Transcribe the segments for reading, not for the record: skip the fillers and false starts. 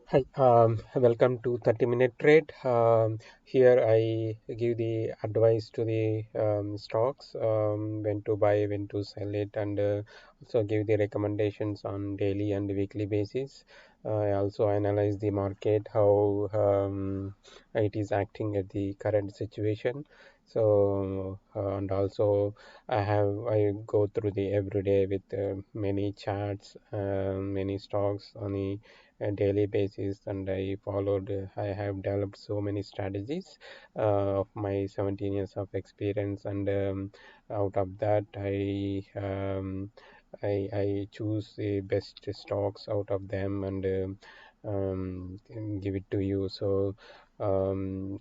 Hi, welcome to 30-minute trade. Here I give the advice to the stocks, when to buy, when to sell it, and also give the recommendations on daily and weekly basis. I also analyze the market, how it is acting at the current situation. So, and also I go through the everyday with many charts, many stocks on the a daily basis, and I have developed so many strategies of my 17 years of experience, and out of that I choose the best stocks out of them, and give it to you. So and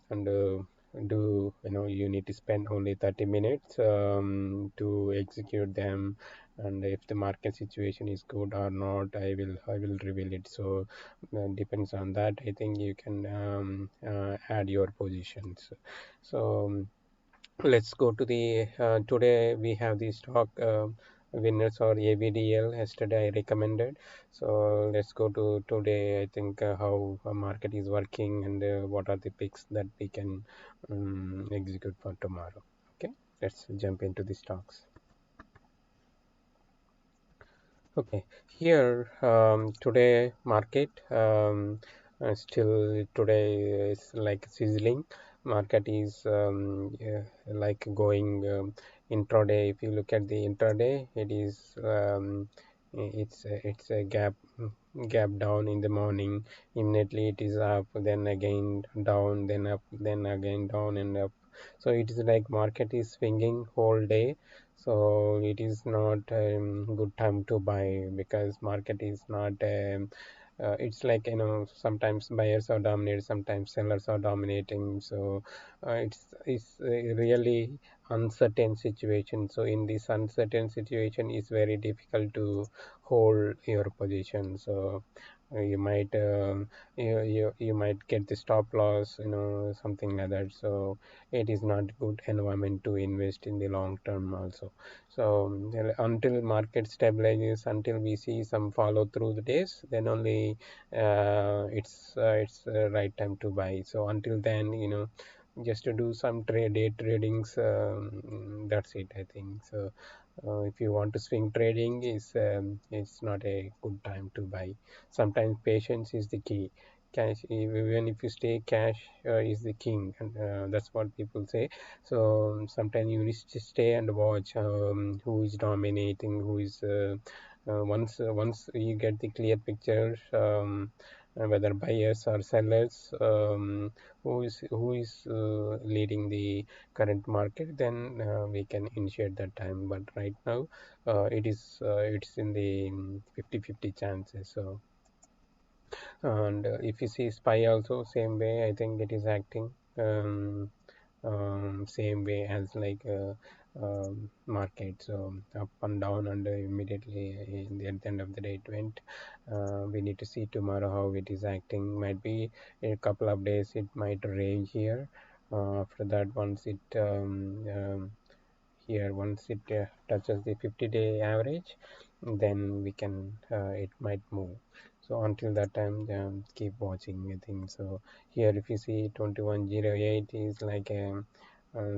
do you need to spend only 30 minutes to execute them, and if the market situation is good or not, I will reveal it. So depends on that. I think you can add your positions. So let's go to the today we have the stock winners or ABDL. Yesterday I recommended. So let's go to today. I think how a market is working, and what are the picks that we can execute for tomorrow. Okay, let's jump into the stocks. Okay, here today market still today is like sizzling. Market is like going intraday. If you look at the intraday, it is it's a gap down in the morning. Immediately it is up, then again down, then up, then again down and up. So it is like market is swinging whole day. So it is not good time to buy, because market is not it's like sometimes buyers are dominated, sometimes sellers are dominating. So it's a really uncertain situation. So in this uncertain situation, it's very difficult to hold your position. So you might you might get the stop loss, something like that. So it is not good environment to invest in the long term also. So until market stabilizes, until we see some follow through the days, then only it's right time to buy. So until then, just to do some day tradings, that's it, I think. So if you want to swing trading, is it's not a good time to buy. Sometimes patience is the key. Cash, even if you stay, cash is the king, and that's what people say. So sometimes you need to stay and watch who is dominating, who is once you get the clear picture, whether buyers or sellers, who is leading the current market, then we can initiate that time. But right now it's in the 50-50 chances. So, and if you see SPY also same way, I think it is acting same way as like market. So up and down, and immediately at the end of the day it went. We need to see tomorrow how it is acting. Might be in a couple of days it might range here. After that, once it touches the 50-day average, then we can it might move. So until that time, keep watching, I think. So here if you see 2108 is like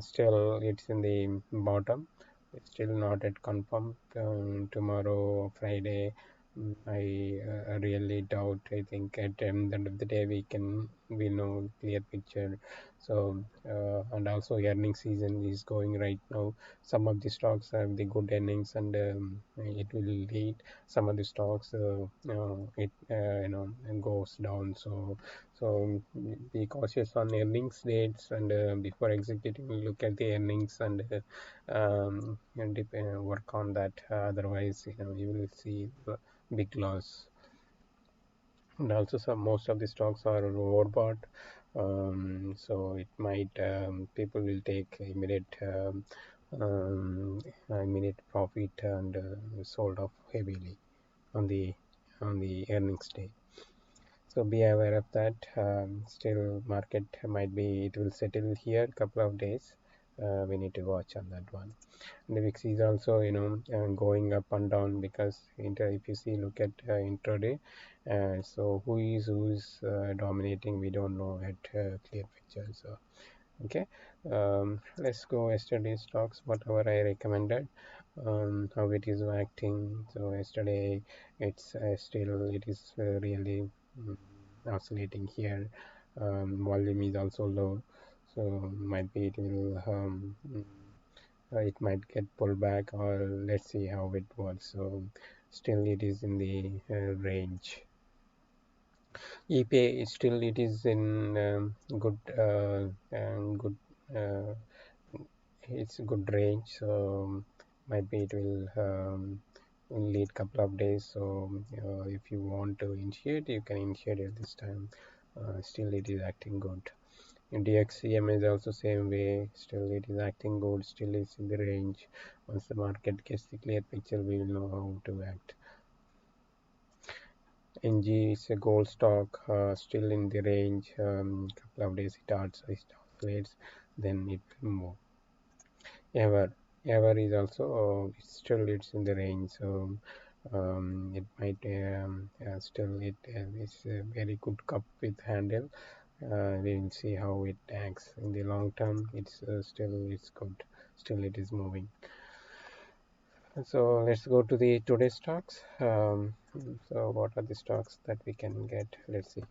still it's in the bottom. It's still not at confirmed. Tomorrow Friday, I really doubt. I think at the end of the day we know clear picture. So and also earning season is going right now. Some of the stocks have the good earnings, and it will lead. Some of the stocks it goes down. So be cautious on earnings dates, and before executing, look at the earnings, and work on that. Otherwise, you will see big loss. And also most of the stocks are overbought. So it might people will take immediate profit, and sold off heavily on the earnings day. So be aware of that. Still market might be, it will settle here couple of days, we need to watch on that one. And the VIX is also going up and down because if you see look at intraday, so who is dominating, we don't know at clear picture. So okay, let's go yesterday's stocks, whatever I recommended, how it is acting. So yesterday it's still it is really mm, oscillating here. Volume is also low, so might be it might get pulled back, or let's see how it works. So still it is in the range. EPAY is still it is in good good uh, it's a good range, so might be it will lead couple of days. So if you want to initiate, you can initiate at this time. Still it is acting good. And DXCM is also same way, still it is acting good, still it's in the range. Once the market gets the clear picture, we will know how to act. NG is a gold stock, still in the range. Couple of days it oscillates, then it will move. Ever is also still it's in the range, so it might still it is a very good cup with handle. We will see how it acts in the long term. It's still it's good, still it is moving. So let's go to the today's stocks. So what are the stocks that we can get? Let's see.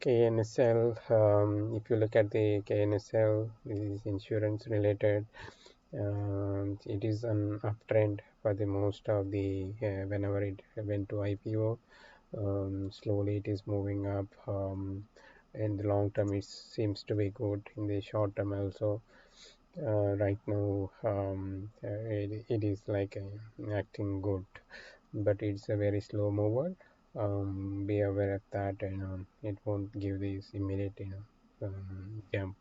KNSL, if you look at the KNSL, this is insurance related. It is an uptrend for the most of the whenever it went to IPO. Slowly it is moving up. In the long term, it seems to be good. In the short term, also, right now, it is like acting good, but it's a very slow mover. Be aware of that, and it won't give this immediate jump.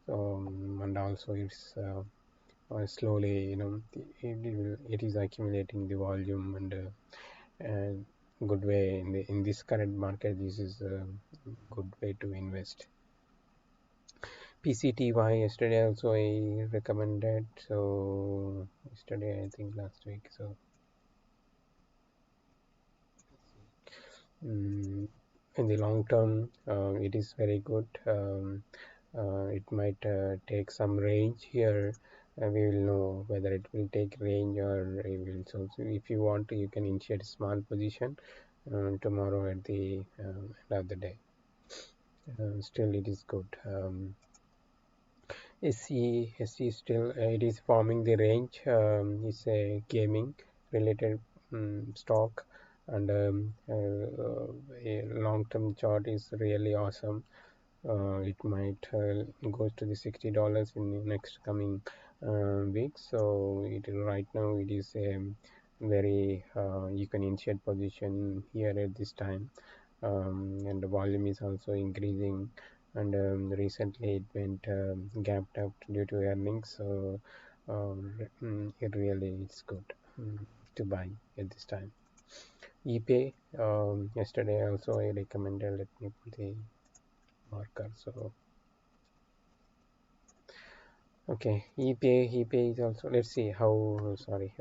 And also it's slowly it is accumulating the volume, and good way in this current market. This is a good way to invest. PCTY yesterday also I recommended. So yesterday, I think last week. So in the long term, it is very good. It might take some range here. We will know whether it will take range or it will. So if you want to, you can initiate a small position tomorrow at the end of the day. Still, it is good. SC still it is forming the range. It's a gaming related stock, and a long-term chart is really awesome. It might go to the $60 in the next coming weeks. So right now it is a very you can initiate position here at this time, and the volume is also increasing. And recently it went gapped out due to earnings. So it really is good to buy at this time. ePay, yesterday also I recommended. Let me put the marker. So okay, ePay is also. Let's see how. Sorry,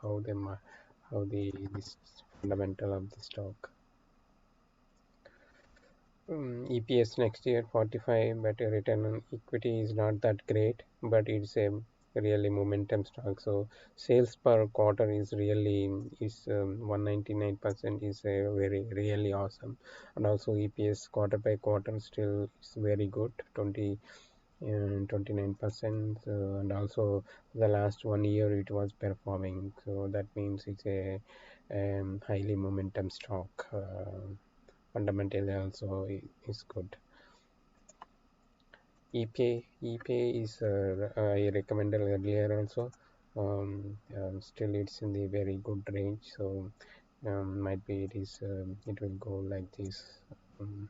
how the this fundamental of the stock. EPS next year 45, but a return on equity is not that great, but it's a really momentum stock. So sales per quarter is really is 199% is a very really awesome, and also EPS quarter by quarter still is very good, 29%, and also the last 1 year it was performing. So that means it's a highly momentum stock. Fundamentally also is good. EPAY is I recommended earlier also. Still it's in the very good range. So might be it is it will go like this. Um,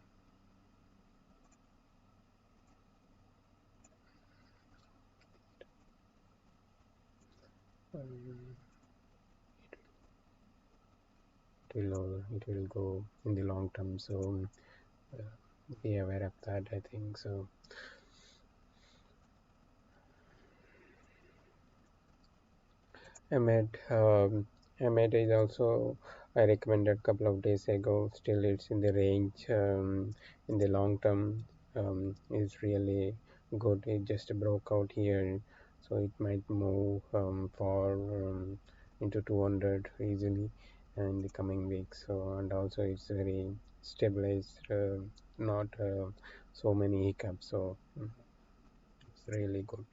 um, it will go in the long term. So uh, be aware of that, I think so. AMED, AMED is also I recommended a couple of days ago. Still, it's in the range. In the long term, is really good. It just broke out here, so it might move for into 200 easily in the coming weeks. So, and also it's very stabilized, not so many hiccups. So it's really good.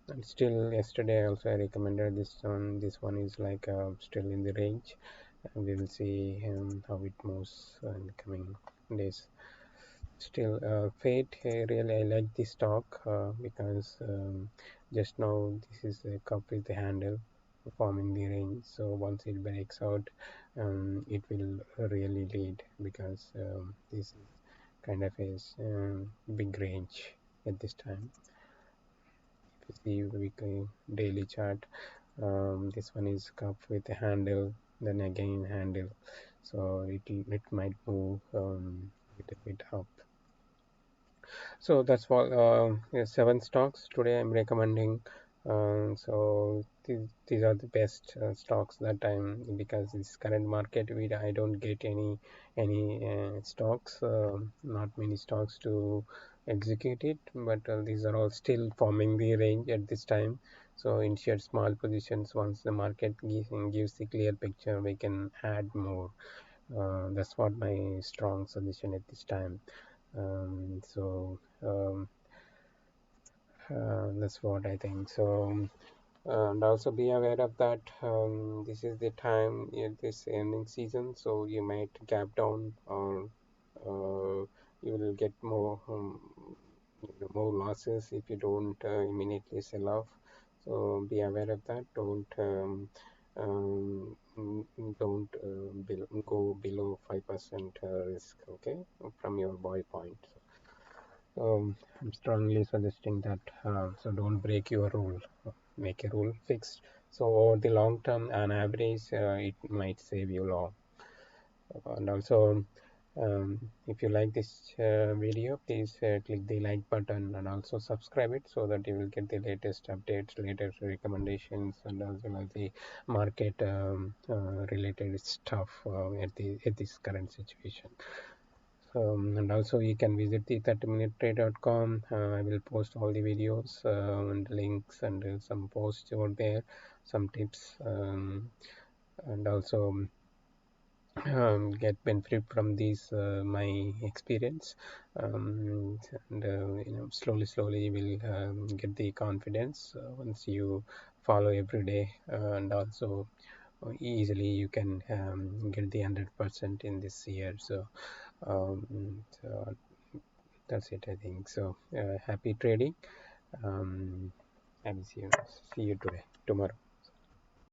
And still, yesterday also I recommended this one. This one is like still in the range, and we will see how it moves in the coming days. Still, Fate, really I like this stock because just now this is a cup with the handle forming the range. So once it breaks out, it will really lead because this is kind of a big range at this time. If you see weekly daily chart, this one is cup with a handle, then again handle, so it might move a little bit up. So that's all. Yeah, 7 stocks today I'm recommending. So these are the best stocks that I'm, because this current market I don't get any stocks, not many stocks to execute it, but these are all still forming the range at this time. So insert small positions. Once the market gives the clear picture, we can add more. That's what my strong suggestion at this time. So that's what I think. So and also be aware of that. This is the time in this earning season, so you might gap down, or you will get more losses if you don't immediately sell off. So be aware of that. Don't go below 5% risk, okay, from your buy point. I'm strongly suggesting that. So don't break your rule. Make a rule fixed. So over the long term, on average, it might save you long. And also, if you like this video, please click the like button and also subscribe it, so that you will get the latest updates, latest recommendations, and as well as the market related stuff at this current situation. And also you can visit the 30minutetrade.com. I will post all the videos and links and some posts over there, some tips, and also get benefit from these my experience, and slowly you will get the confidence once you follow every day, and also easily you can get the 100% in this year. So that's it, I think so. Happy trading. um, and see you today tomorrow.